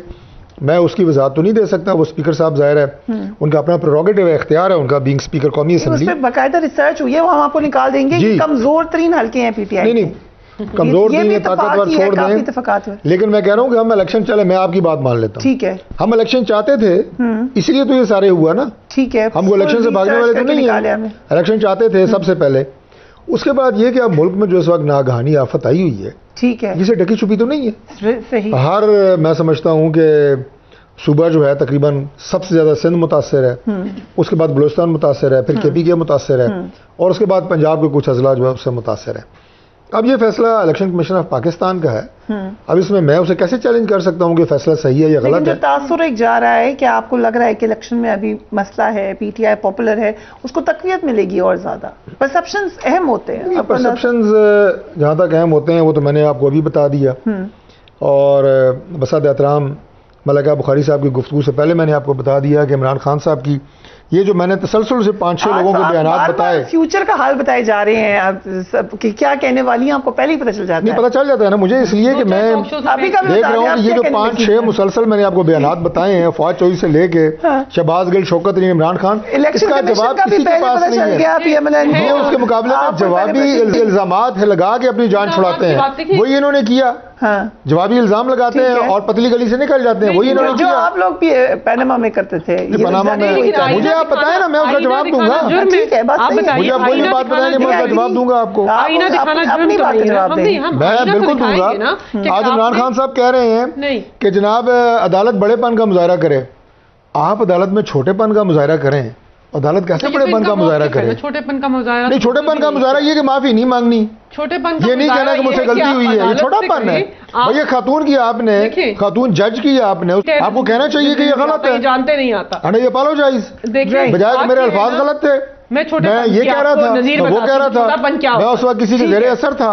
میں اس کی وضاحت تو نہیں دے سکتا. وہ اسپیکر صاحب ظاہر ہے ان کا اپنا پروگیٹو ہے, اختیار ہے ان کا, بینگ اسپیکر قومی اسمبلی. اس پہ باقاعدہ ریسرچ ہوئی ہے, وہ ہم آپ کو نکال دیں گے. کمزور ترین حلقے ہیں پی ٹی آئی. نہیں کمزور نہیں ہے, طاقتور چھوڑ دیں. لیکن میں کہہ رہا ہوں کہ ہم الیکشن چلے, میں آپ کی بات مان لیتا ہوں. ٹھیک ہے. ہم الیکشن چاہتے تھے, اس لیے تو یہ سارے ہوا نا. ٹھیک ہے. ہم کو الیکشن سے بھاگنے والے تو نہیں ہیں, الیکشن چاہتے تھے سب سے پہلے. اس کے بعد یہ کہ اب ملک میں جو اس وقت ناگہانی آفت آئی ہوئی ہے, ٹھیک ہے, جسے ڈکی چھپی تو نہیں ہے. صحیح. ہر میں سمجھتا ہوں کہ صوبہ جو ہے تقریباً سب سے زیادہ سندھ متاثر ہے, اس کے بعد بلوچستان متاثر ہے, پھر کے پی کے متاثر ہے, اور اس کے بعد پنجاب کے کچھ اضلاع جو ہے اس سے متاثر ہے. اب یہ فیصلہ الیکشن کمیشن آف پاکستان کا ہے. اب اس میں اسے کیسے چیلنج کر سکتا ہوں کہ فیصلہ صحیح ہے یا غلط ہے؟ تاثر ایک جا رہا ہے کہ آپ کو لگ رہا ہے کہ الیکشن میں ابھی مسئلہ ہے, پی ٹی آئی پاپولر ہے, اس کو تقویت ملے گی اور زیادہ. پرسپشنز اہم ہوتے ہیں. پرسپشنز جہاں تک اہم ہوتے ہیں وہ تو میں نے آپ کو ابھی بتا دیا, اور بساد احترام ملکہ بخاری صاحب کی گفتگو سے پہلے میں نے آپ کو بتا دیا کہ عمران خان صاحب کی یہ جو میں نے تسلسل سے 5-6 لوگوں کے بیانات بتائے, فیوچر کا حال بتائے جا رہے ہیں کہ کیا کہنے والی ہیں, آپ کو پہلے ہی پتہ چل جاتا ہے. نہیں, پتہ چل جاتا ہے نا مجھے, اس لیے کہ میں دیکھ رہا ہوں کہ یہ جو 5-6 مسلسل میں نے آپ کو بیانات بتائے ہیں, فواد چوہدری سے لے کے شہباز گل, شوکت علی, عمران خان, اس کا جواب کسی کے پاس نہیں ہے. یہ اس کے مقابلے میں جوابی الزامات لگا کے اپنی جان چھڑاتے ہیں, وہی انہوں نے کیا. جوابی الزام لگاتے ہیں اور پتلی گلی سے نکل جاتے ہیں, وہی انہوں نے جو آپ لوگ بھی پاناما میں کرتے تھے. پاناما میں مجھے آپ بتائیں نا, میں اس کا جواب دوں گا. مجھے آپ وہی بات بتائیں گے, میں اس کا جواب دوں گا آپ کو. میں بالکل دوں گا. آج عمران خان صاحب کہہ رہے ہیں کہ جناب عدالت بڑے پن کا مظاہرہ کرے. آپ عدالت میں چھوٹے پن کا مظاہرہ کریں, عدالت کیسے بڑے پن کا مظاہرہ کرے؟ چھوٹے پن کا مظاہرہ نہیں, چھوٹے پن کا مظاہرہ یہ کہ معافی نہیں مانگنی, چھوٹے پن یہ نہیں کہنا کہ مجھ سے غلطی ہوئی ہے, یہ چھوٹا پن ہے. یہ خاتون کی آپ نے, خاتون جج کی آپ نے, آپ کو کہنا چاہیے کہ یہ غلط ہے, جانتے نہیں آتا, یہ اپالوجائز, بجائے کہ میرے الفاظ غلط تھے. میں یہ کہہ رہا تھا, وہ کہہ رہا تھا, میں اس وقت کسی کے زیر اثر تھا.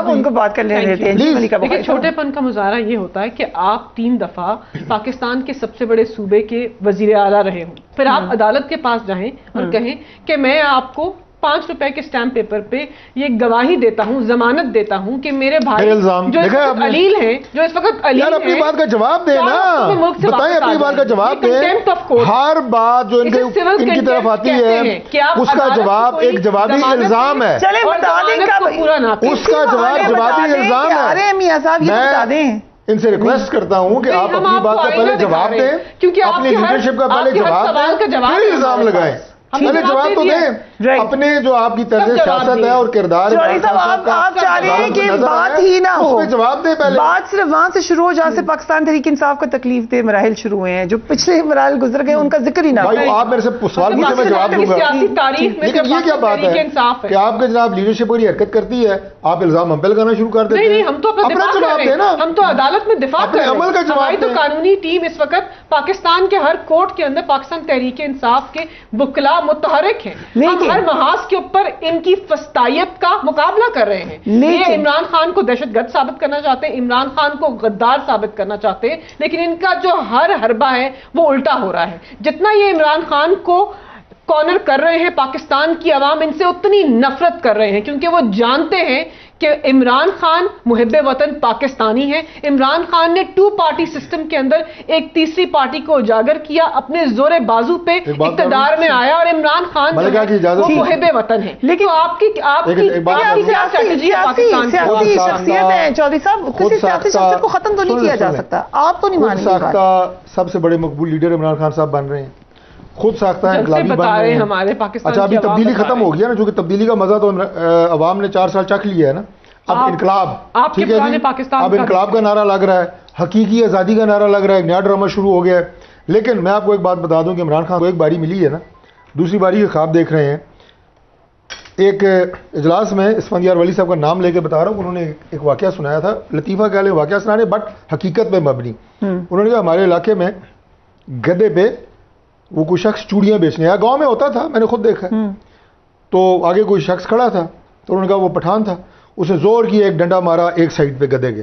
ان کو بات کرنے دیتے ہیں. چھوٹے پن کا مظاہرہ یہ ہوتا ہے کہ آپ 3 دفعہ پاکستان کے سب سے بڑے صوبے کے وزیر اعلیٰ رہے ہوں, پھر آپ عدالت کے پاس جائیں اور کہیں کہ میں آپ کو 5 روپے کے اسٹیمپ پیپر پہ یہ گواہی دیتا ہوں, ضمانت دیتا ہوں کہ میرے بھائی جو اس وقت علیل ہیں, جو اس وقت علیل ہیں, اپنی بات کا جواب دیں نا, بتائیں اپنی بات کا جواب دیں. ہر بات جو ان کی طرف آتی ہے اس کا جواب ایک جوابی الزام ہے, اس کا جواب جوابی الزام ہے. میں ان سے ریکویسٹ کرتا ہوں کہ آپ اپنی بات کا پہلے جواب دیں, اپنی لیڈرشپ کا پہلے جواب دیں, پھر الزام لگائیں. پہلے جواب تو دیں, اپنے جو آپ کی طرز سیاست ہے اور کردار آپ چاہ رہے ہیں کہ بات ہی نہ ہو, جواب دیں پہلے. بات صرف وہاں سے شروع ہو جہاں سے پاکستان تحریک انصاف کو تکلیف دہ مراحل شروع ہوئے ہیں, جو پچھلے مراحل گزر گئے ان کا ذکر ہی نہ ہو. آپ میرے سے سوال پوچھیں, میں جواب دوں گا. لیکن یہ کیا بات ہے کہ آپ کے جناب لیڈرشپ بڑی حرکت کرتی ہے, آپ الزام ہم پہ لگانا شروع کر دیتے ہیں. ہم تو اپنا جواب دیں نا, ہم تو عدالت میں دفاع کر رہے ہیں. عمل کا جواب تو قانونی ٹیم اس وقت پاکستان کے ہر کورٹ کے اندر پاکستان تحریک انصاف کے وکلاء متحرک ہیں. ہم ہر محاذ کے اوپر ان کی فسطائیت کا مقابلہ کر رہے ہیں. یہ عمران خان کو دہشت گرد ثابت کرنا چاہتے ہیں, عمران خان کو غدار ثابت کرنا چاہتے ہیں, لیکن ان کا جو ہر حربہ ہے وہ الٹا ہو رہا ہے. جتنا یہ عمران خان کو کارنر کر رہے ہیں پاکستان کی عوام ان سے اتنی نفرت کر رہے ہیں, کیونکہ وہ جانتے ہیں کہ عمران خان محب وطن پاکستانی ہیں. عمران خان نے 2 پارٹی سسٹم کے اندر ایک تیسری پارٹی کو اجاگر کیا, اپنے زور بازو پہ اقتدار میں آیا, اور عمران خان وہ محب وطن ہے. لیکن آپ کی اسٹریٹجی ہے پاکستان کی؟ سیاسی شخصیت ہے چودھری صاحب, کسی سیاسی شخصیت کو ختم تو نہیں کیا جا سکتا, آپ تو نہیں مانیں گے. سب سے بڑے مقبول لیڈر عمران خان صاحب بن رہے ہیں, خود ساختہ انقلابی بن رہے ہیں ہمارے پاکستان. اچھا ابھی تبدیلی ختم ہو گیا نا, جو کہ تبدیلی کا مزہ تو عوام نے 4 سال چکھ لیا ہے نا. اب انقلاب, ٹھیک ہے جی, اب انقلاب کا نعرہ لگ رہا ہے, حقیقی آزادی کا نعرہ لگ رہا ہے, ایک نیا ڈرامہ شروع ہو گیا ہے. لیکن میں آپ کو ایک بات بتا دوں کہ عمران خان کو ایک باری ملی ہے نا, دوسری باری کے خواب دیکھ رہے ہیں. ایک اجلاس میں اسفندیار ولی صاحب کا نام لے کے بتا رہا ہوں, انہوں نے ایک واقعہ سنایا تھا, لطیفہ کہہ لیں واقعہ سنانے, بٹ حقیقت میں مبنی. انہوں نے کہا ہمارے علاقے میں گدے پہ وہ کوئی شخص چوڑیاں بیچنے آیا, گاؤں میں ہوتا تھا, میں نے خود دیکھا. تو آگے کوئی شخص کھڑا تھا, تو انہوں نے کہا وہ پٹھان تھا, اسے زور کی ایک ڈنڈا مارا ایک سائڈ پہ گدے کے,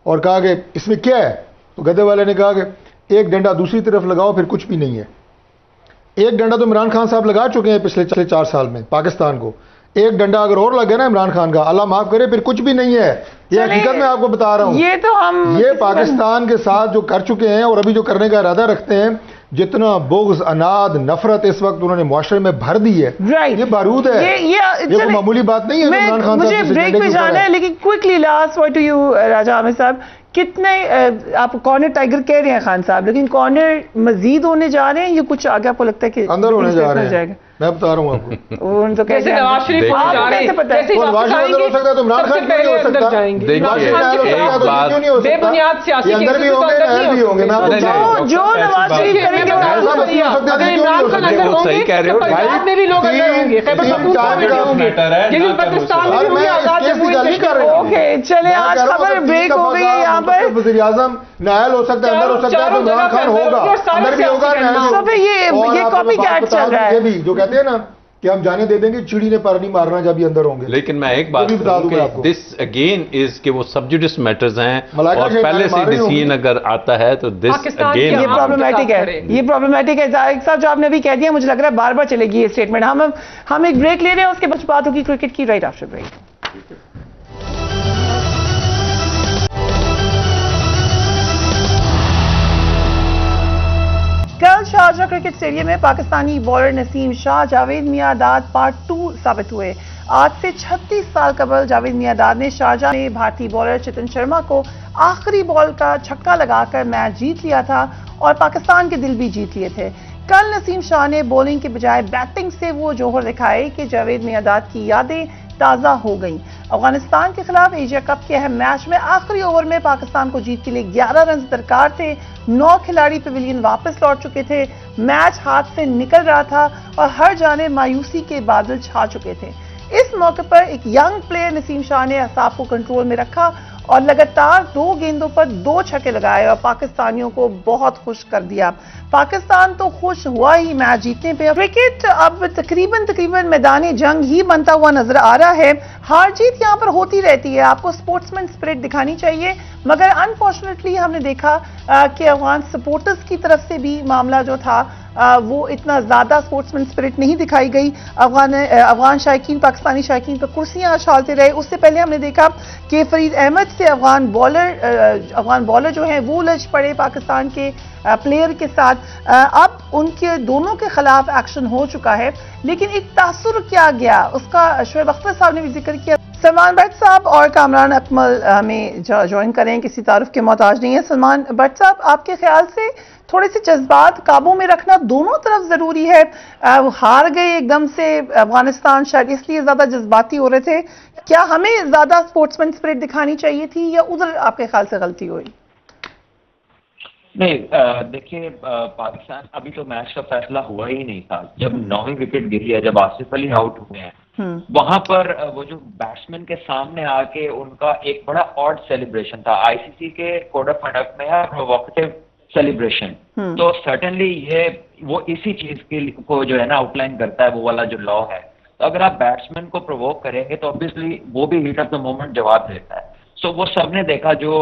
اور کہا کہ اس میں کیا ہے؟ تو گدے والے نے کہا کہ ایک ڈنڈا دوسری طرف لگاؤ پھر کچھ بھی نہیں ہے. ایک ڈنڈا تو عمران خان صاحب لگا چکے ہیں پچھلے 4 سال میں پاکستان کو, ایک ڈنڈا اگر اور لگے نا عمران خان کا, اللہ معاف کرے, پھر کچھ بھی نہیں ہے. یہ حقیقت میں آپ کو بتا رہا ہوں, یہ تو ہم یہ پاکستان کے ساتھ جو کر چکے ہیں اور ابھی جو کرنے کا ارادہ رکھتے ہیں, جتنا بغض, اناد, نفرت اس وقت انہوں نے معاشرے میں بھر دی ہے, یہ بارود ہے, یہ کوئی معمولی بات نہیں ہے. عمران خان مجھے بریک پہ جانا ہے, لیکن quickly last word to you Raja Aamir صاحب, کتنے آپ کارنر ٹائگر کہہ رہے ہیں خان صاحب, لیکن کارنر مزید ہونے جا رہے ہیں یا کچھ آگے آپ کو لگتا ہے کہ اندر ہونے جا رہے ہیں؟ میں بتا رہا ہوں آپ کو, ان تو کیسے نواز شریف ہو سکتا ہے تو عمران خان کیوں نہیں ہو سکتا؟ بے بنیاد سیاسی اندر بھی ہوں گے, باہر بھی ہوں گے. جو نواز شریف کریں گے عمران خان اندر ہوں گے, پنجاب میں بھی لوگ اندر ہوں گے, خیبر پختونخوا میں بھی ہوں گے, بلوچستان میں بھی ہوں گے, آزاد جمہوری کشمیر. اوکے چلے, آج خبر بریک ہو گئی ہے یہاں پر. وزیر اعظم نائل ہو سکتا ہے, اندر ہو سکتا ہے, تو عمران خان ہوگا, اندر بھی ہوگا, یہ کاپی کیٹ چل رہا ہے. جو کہتے ہیں نا کہ ہم جانے دے دیں گے, چڑی نے پر نہیں مارنا جب یہ اندر ہوں گے. لیکن میں ایک بات بتا دوں کہ دس اگین از کہ وہ سبجوڈس میٹرز ہیں, اور پہلے سے ڈیسیژن اگر آتا ہے تو دس اگین یہ پرابلمٹک ہے, یہ پرابلمٹک ہے. ذائق صاحب جو آپ نے ابھی کہہ دیا, مجھے لگ رہا ہے بار بار چلے گی یہ اسٹیٹمنٹ. ہم ایک بریک لے رہے ہیں, اس کے بعد بات ہوگی کرکٹ کی رائٹ آفٹر بریک. کل شارجہ کرکٹ اسٹیڈیم میں پاکستانی بالر نسیم شاہ جاوید میاں-داد پارٹ 2 ثابت ہوئے. آج سے 36 سال قبل جاوید میاں-داد نے شارجہ میں بھارتی بالر چتن شرما کو آخری بال کا چھکا لگا کر میچ جیت لیا تھا, اور پاکستان کے دل بھی جیت لیے تھے. کل نسیم شاہ نے بولنگ کے بجائے بیٹنگ سے وہ جوہر دکھائے کہ جاوید میاں-داد کی یادیں تازہ ہو گئیں. افغانستان کے خلاف ایشیا کپ کے اہم میچ میں آخری اوور میں پاکستان کو جیت کے لیے 11 رنز درکار تھے. 9 کھلاڑی پیویلین واپس لوٹ چکے تھے. میچ ہاتھ سے نکل رہا تھا اور ہر جانب مایوسی کے بادل چھا چکے تھے. اس موقع پر ایک ینگ پلیئر نسیم شاہ نے اعصاب کو کنٹرول میں رکھا اور لگاتار 2 گیندوں پر 2 چھکے لگائے اور پاکستانیوں کو بہت خوش کر دیا. پاکستان تو خوش ہوا ہی میچ جیتنے پہ. کرکٹ اب تقریباً میدان جنگ ہی بنتا ہوا نظر آ رہا ہے. ہار جیت یہاں پر ہوتی رہتی ہے, آپ کو سپورٹس مین اسپرٹ دکھانی چاہیے, مگر انفارچونیٹلی ہم نے دیکھا کہ افغان سپورٹرز کی طرف سے بھی معاملہ جو تھا وہ اتنا زیادہ سپورٹس مین اسپرٹ نہیں دکھائی گئی. افغان شائقین, پاکستانی شائقین پر کرسیاں اچھالتے رہے. اس سے پہلے ہم نے دیکھا کہ فرید احمد سے افغان بالر جو ہیں وہ الجھ پڑے پاکستان کے پلیئر کے ساتھ. اب ان کے دونوں کے خلاف ایکشن ہو چکا ہے, لیکن ایک تاثر کیا گیا اس کا شعیب اختر صاحب نے بھی ذکر کیا. سلمان بٹ صاحب اور کامران اکمل ہمیں جوائن کریں, کسی تعارف کے محتاج نہیں ہے. سلمان بٹ صاحب, آپ کے خیال سے تھوڑے سے جذبات قابو میں رکھنا دونوں طرف ضروری ہے. ہار گئے ایک دم سے افغانستان, شاید اس لیے زیادہ جذباتی ہو رہے تھے. کیا ہمیں زیادہ سپورٹس مین اسپرٹ دکھانی چاہیے تھی یا ادھر آپ کے خیال سے غلطی ہوئی؟ نہیں, دیکھیے پاکستان ابھی تو میچ کا فیصلہ ہوا ہی نہیں تھا. جب 9ویں وکٹ گری ہے, جب آصف علی آؤٹ ہوئے ہیں, وہاں پر وہ جو بیٹسمین کے سامنے آ کے ان کا ایک بڑا آڈ سیلیبریشن تھا. آئی سی سی کے کوڈ آف کنڈکٹ میں ہے پروووکیٹو سیلیبریشن, تو سرٹنلی یہ وہ اسی چیز کو جو ہے نا آؤٹ لائن کرتا ہے, وہ والا جو لا ہے. تو اگر آپ بیٹسمین کو پرووک کریں گے تو obviously وہ بھی ہیٹ آف دا مومنٹ جواب دیتا ہے. سو وہ سب نے دیکھا جو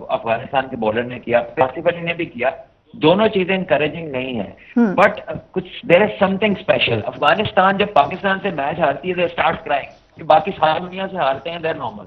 افغانستان کے بالر نے کیا, آصف علی نے بھی کیا. دونوں چیزیں انکریجنگ نہیں ہیں, بٹ کچھ دیر از سم تھنگ اسپیشل. افغانستان جب پاکستان سے میچ ہارتی ہے دے اسٹارٹ کرائنگ, باقی ساری دنیا سے ہارتے ہیں دیر نارمل.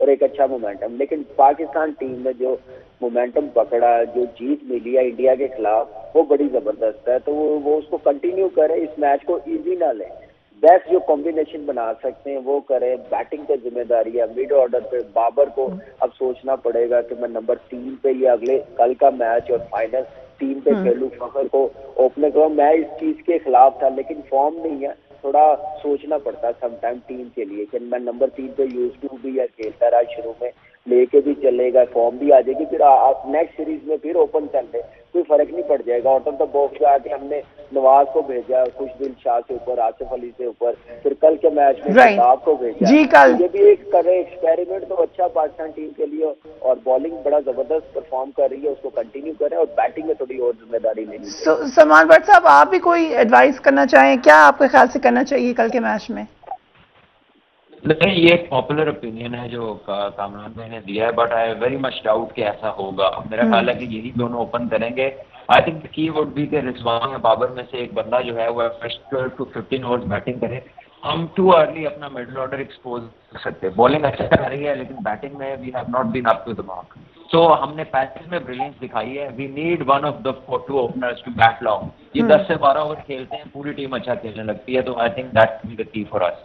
اور ایک اچھا مومنٹم. لیکن پاکستان ٹیم میں جو مومنٹم پکڑا, جو جیت ملی ہے انڈیا کے خلاف وہ بڑی زبردست ہے. تو وہ اس کو کنٹینیو کرے, اس میچ کو ایزی نہ لیں, بیسٹ جو کمبینیشن بنا سکتے ہیں وہ کریں. بیٹنگ پہ ذمہ داری ہے, مڈ آرڈر پہ بابر کو اب سوچنا پڑے گا کہ میں نمبر 3 پہ یہ اگلے کل کا میچ اور فائنل 3 پہ کھیلوں, فخر کو اوپنر کروں. میں اس چیز کے خلاف تھا لیکن فارم نہیں ہے, تھوڑا سوچنا پڑتا سم ٹائم ٹیم کے لیے کہ میں نمبر 3 پہ یوز ٹو بھی ہے, کھیلتا رہا شروع میں, لے کے بھی چلے گا, فارم بھی آ جائے گی, پھر آپ نیکسٹ سیریز میں پھر اوپن کر لیں, کوئی فرق نہیں پڑ جائے گا. آؤٹ آف باکس پہ آ کے ہم نے نواز کو بھیجا, خوش دل شاہ سے اوپر, آصف علی سے اوپر, پھر کل کے میچ میں شہاب کو بھیجا. یہ بھی ایک کرے ایکسپیریمنٹ تو اچھا پاکستان ٹیم کے لیے, اور بالنگ بڑا زبردست پرفارم کر رہی ہے, اس کو کنٹینیو کریں اور بیٹنگ میں تھوڑی اور ذمہ داری لینی چاہیے. سلمان بٹ صاحب, آپ بھی کوئی ایڈوائز کرنا چاہیں, کیا آپ کے خیال سے کرنا چاہیے کل کے میچ میں؟ نہیں, یہ ایک پاپولر اوپینین ہے جو کامران بھائی نے دیا ہے, but I very much doubt کہ ایسا ہوگا. میرا خیال ہے کہ یہی دونوں اوپن کریں گے. آئی تھنک دا کی وڈ بی کہ رضوان یا بابر میں سے ایک بندہ جو ہے وہ فرسٹ 12 to 15 اوورز بیٹنگ کرے. ہم ٹو ارلی اپنا مڈل آرڈر ایکسپوز کر سکتے. بالنگ اچھا کر رہی ہے لیکن بیٹنگ میں we have not been up to the mark. So ہم نے پیکج میں بریلینس دکھائی ہے. We need one of the 2 openers to bat long. یہ 10 سے 12 اوور کھیلتے ہیں, پوری ٹیم اچھا کھیلنے لگتی ہے. تو I think that will be the key for us.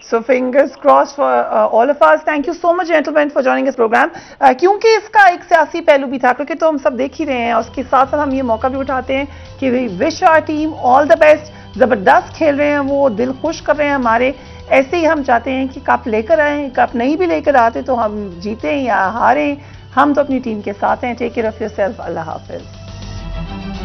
So fingers crossed for all of us. Thank you so much gentlemen for joining this program. کیونکہ اس کا ایک سیاسی پہلو بھی تھا, کیونکہ تو ہم سب دیکھ ہی رہے ہیں, اور اس کے ساتھ ساتھ ہم یہ موقع بھی اٹھاتے ہیں کہ wish our team all the best. زبردست کھیل رہے ہیں وہ, دل خوش کر رہے ہیں ہمارے. ایسے ہی ہم چاہتے ہیں کہ کپ لے کر آئیں, کپ نہیں بھی لے کر آتے تو ہم جیتیں یا ہاریں, ہم تو اپنی ٹیم کے ساتھ ہیں. Take care of yourself. اللہ حافظ.